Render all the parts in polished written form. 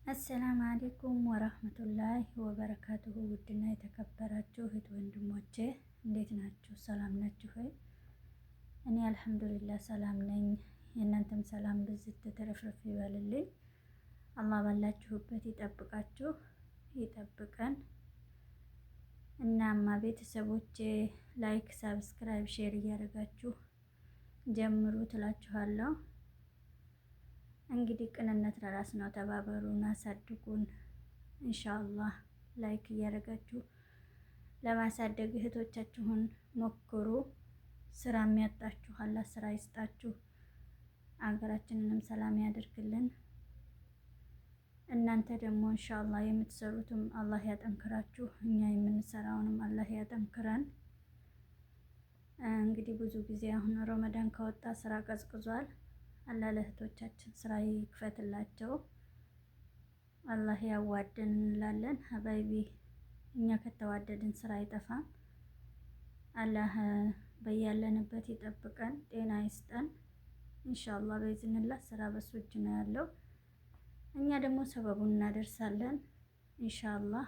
አሰላም አለይኩም ወራህመቱላሂ ወበረካቱሁ። ውድና የተከበራችሁ እህት ወንድሞቼ እንዴት ናችሁ? ሰላም ናችሁ ሆይ? እኔ አልሐምዱሊላህ ሰላም ነኝ። የእናንተም ሰላም ብዝት ተረፍረፍ ይበልልኝ። አላህ ባላችሁበት ይጠብቃችሁ ይጠብቀን። እናማ ቤተሰቦቼ ላይክ፣ ሰብስክራይብ፣ ሼር እያደረጋችሁ ጀምሩ ትላችኋለሁ። እንግዲህ ቅንነት ለራስ ነው። ተባበሩን፣ አሳድጉን። ኢንሻአላህ ላይክ እያደረጋችሁ ለማሳደግ እህቶቻችሁን ሞክሩ። ስራ የሚያጣችሁ አላህ ስራ ይስጣችሁ፣ አገራችንንም ሰላም ያደርግልን። እናንተ ደግሞ ኢንሻአላህ የምትሰሩትም አላህ ያጠንክራችሁ፣ እኛ የምንሰራውንም አላህ ያጠንክረን። እንግዲህ ብዙ ጊዜ አሁን ረመዳን ከወጣ ስራ ቀዝቅዟል። አላህ ለእህቶቻችን ስራ ይክፈትላቸው፣ አላህ ያዋደን እንላለን። ሀባይቢ እኛ ከተዋደድን ስራ አይጠፋም። አላህ በያለንበት ይጠብቀን፣ ጤና ይስጠን። ኢንሻአላህ በኢዝንላህ ስራ በሱ እጅ ነው ያለው። እኛ ደግሞ ሰበቡን እናደርሳለን ኢንሻአላህ።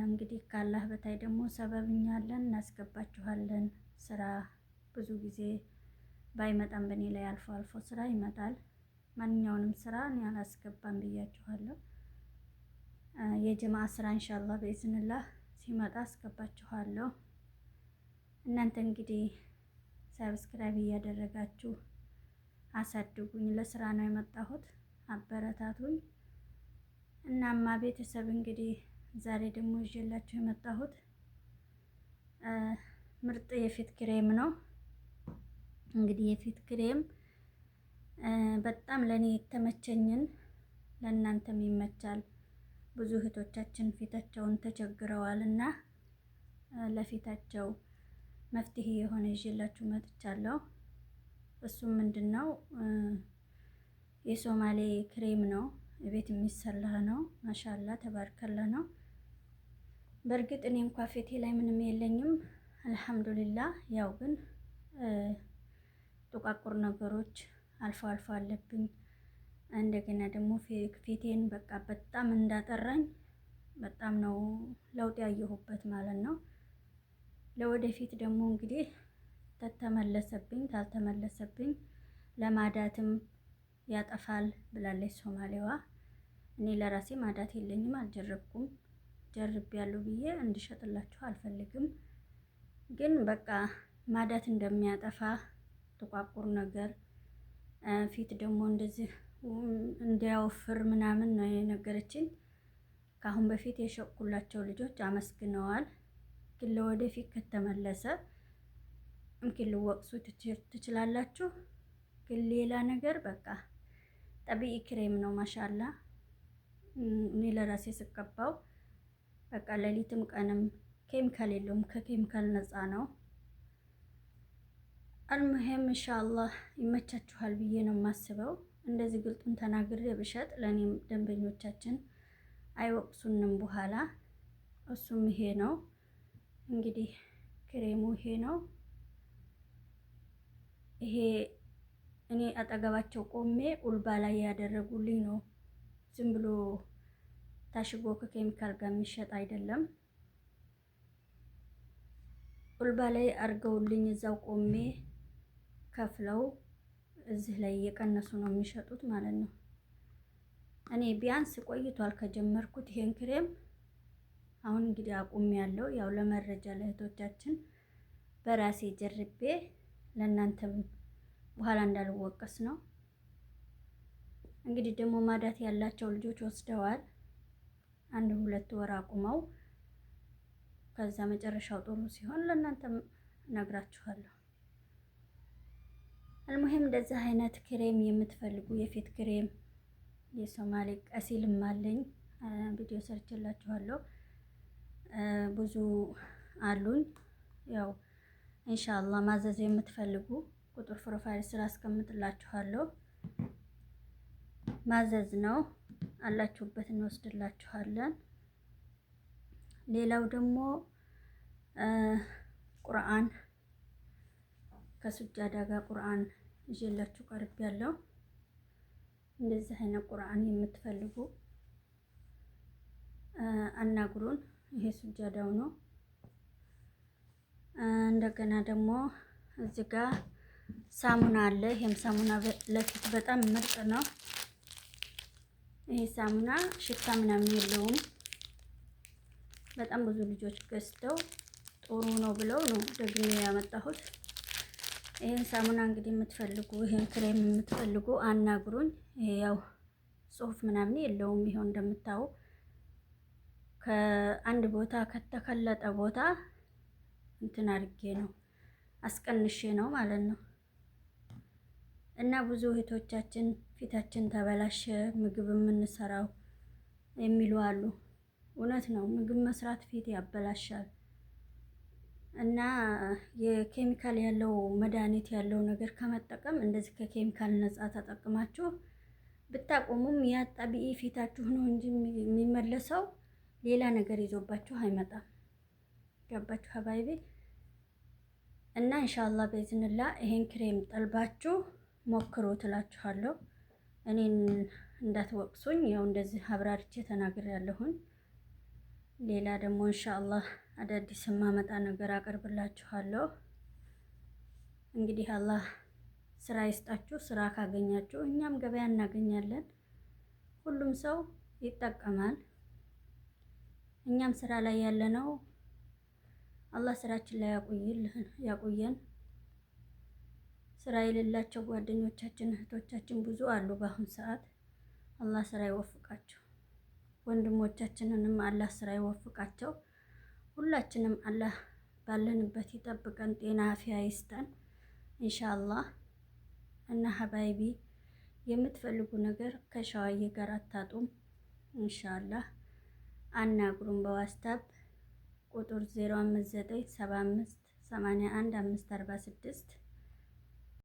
እንግዲህ ካላህ በታይ ደግሞ ሰበብ እኛ አለን፣ እናስገባችኋለን። ስራ ብዙ ጊዜ ባይመጣም በእኔ ላይ አልፎ አልፎ ስራ ይመጣል። ማንኛውንም ስራ እኔ አላስገባም ብያችኋለሁ። የጀማዓ ስራ ኢንሻአላህ በኢዝንላህ ሲመጣ አስገባችኋለሁ። እናንተ እንግዲህ ሰብስክራይብ እያደረጋችሁ አሳድጉኝ። ለስራ ነው የመጣሁት፣ አበረታቱኝ። እናማ ቤተሰብ እንግዲህ ዛሬ ደግሞ ይዤላችሁ የመጣሁት ምርጥ የፊት ክሬም ነው። እንግዲህ የፊት ክሬም በጣም ለኔ የተመቸኝን ለእናንተም ይመቻል። ብዙ እህቶቻችን ፊታቸውን ተቸግረዋል እና ለፊታቸው መፍትሄ የሆነ ይዤላችሁ መጥቻለሁ። እሱም ምንድነው? የሶማሌ ክሬም ነው። ቤት የሚሰራ ነው። ማሻአላ ተባርከለ ነው። በእርግጥ እኔ እንኳን ፊቴ ላይ ምንም የለኝም አልሐምዱሊላህ። ያው ግን ጥቋቁር ነገሮች አልፎ አልፎ አለብኝ። እንደገና ደግሞ ፊቴን በቃ በጣም እንዳጠራኝ በጣም ነው ለውጥ ያየሁበት ማለት ነው። ለወደፊት ደግሞ እንግዲህ ታልተመለሰብኝ ለማዳትም ያጠፋል ብላለች ሶማሌዋ። እኔ ለራሴ ማዳት የለኝም፣ አልጀረብኩም። ጀርቤያለሁ ብዬ እንድሸጥላችሁ አልፈልግም። ግን በቃ ማዳት እንደሚያጠፋ ጥቋቁር ነገር ፊት ደግሞ እንደዚህ እንዲያወፍር ምናምን ነው የነገረችኝ። ከአሁን በፊት የሸቁላቸው ልጆች አመስግነዋል። ግን ለወደፊት ከተመለሰ እምኪን ልወቅሱ ትችላላችሁ። ግን ሌላ ነገር በቃ ጠቢኢ ክሬም ነው ማሻአላ። እኔ ለራሴ ስቀባው በቃ ሌሊትም ቀንም ኬሚካል የለውም፣ ከኬሚካል ነፃ ነው። አልሙሄም ኢንሻአላህ ይመቻችኋል ብዬ ነው የማስበው። እንደዚህ ግልጡን ተናግሬ ብሸጥ ለኔም ደንበኞቻችን አይወቅሱንም በኋላ። እሱም ይሄ ነው እንግዲህ ክሬሙ ይሄ ነው። ይሄ እኔ አጠገባቸው ቆሜ ኡልባ ላይ ያደረጉልኝ ነው። ዝም ብሎ ታሽጎ ከኬሚካል ጋር የሚሸጥ አይደለም። ኡልባ ላይ አርገውልኝ እዛው ቆሜ ከፍለው እዚህ ላይ እየቀነሱ ነው የሚሸጡት ማለት ነው። እኔ ቢያንስ ቆይቷል ከጀመርኩት ይሄን ክሬም። አሁን እንግዲህ አቁሜያለሁ። ያው ለመረጃ ለእህቶቻችን በራሴ ጀርቤ ለእናንተም በኋላ እንዳልወቀስ ነው። እንግዲህ ደግሞ ማዳት ያላቸው ልጆች ወስደዋል 1-2 ወር አቁመው፣ ከዛ መጨረሻው ጥሩ ሲሆን ለእናንተም ነግራችኋለሁ። አልሙሂም እንደዚህ አይነት ክሬም የምትፈልጉ የፊት ክሬም የሶማሌ ቀሲልም አለኝ፣ ቪዲዮ ሰርችላችኋለሁ። ብዙ አሉኝ። ያው ኢንሻአላህ ማዘዝ የምትፈልጉ ቁጥር ፕሮፋይል ስራ አስቀምጥላችኋለሁ። ማዘዝ ነው፣ አላችሁበት እንወስድላችኋለን። ሌላው ደግሞ ቁርአን ከሱጃዳ ጋር ቁርአን ይዤላችሁ ቀርብ ያለው እንደዚህ አይነት ቁርአን የምትፈልጉ አናግሩን። ይሄ ሱጃዳው ነው። እንደገና ደግሞ እዚህ ጋር ሳሙና አለ። ይሄም ሳሙና ለፊት በጣም ምርጥ ነው። ይሄ ሳሙና ሽታ ምናምን የለውም። በጣም ብዙ ልጆች ገዝተው ጥሩ ነው ብለው ነው ደግሜ ያመጣሁት። ይሄን ሳሙና እንግዲህ የምትፈልጉ ይሄን ክሬም የምትፈልጉ አናግሩኝ። ይሄ ያው ጽሁፍ ምናምን የለውም። ይሄው እንደምታዩ ከአንድ ቦታ ከተከለጠ ቦታ እንትን አድርጌ ነው አስቀንሼ ነው ማለት ነው። እና ብዙ እህቶቻችን ፊታችን ተበላሸ ምግብ የምንሰራው የሚሉ አሉ። እውነት ነው፣ ምግብ መስራት ፊት ያበላሻል። እና የኬሚካል ያለው መድኃኒት ያለው ነገር ከመጠቀም እንደዚህ ከኬሚካል ነፃ ተጠቅማችሁ ብታቆሙም ያ ጠቢኢ ፊታችሁ ነው እንጂ የሚመለሰው ሌላ ነገር ይዞባችሁ አይመጣም። ገባችሁ ሀባይቤ? እና ኢንሻአላህ በዝንላ ይሄን ክሬም ጠልባችሁ ሞክሮ ትላችኋለሁ። እኔን እንዳትወቅሱኝ፣ ያው እንደዚህ አብራርቼ ተናግሬያለሁኝ። ሌላ ደግሞ ኢንሻአላህ አዳዲስ ማመጣ ነገር አቀርብላችኋለሁ። እንግዲህ አላህ ስራ ይስጣችሁ። ስራ ካገኛችሁ እኛም ገበያ እናገኛለን። ሁሉም ሰው ይጠቀማል። እኛም ስራ ላይ ያለነው አላህ ስራችን ላይ ያቆየን። ስራ የሌላቸው ጓደኞቻችን እህቶቻችን ብዙ አሉ በአሁን ሰዓት። አላህ ስራ ይወፍቃቸው። ወንድሞቻችንንም አላህ ስራ ይወፍቃቸው። ሁላችንም አላህ ባለንበት ይጠብቀን፣ ጤና አፊያ ይስጠን ኢንሻአላህ። እና ሀባይቢ የምትፈልጉ ነገር ከሸዋዬ ጋር አታጡም ኢንሻአላህ። አናግሩን በዋትስአፕ ቁጥር 0597581546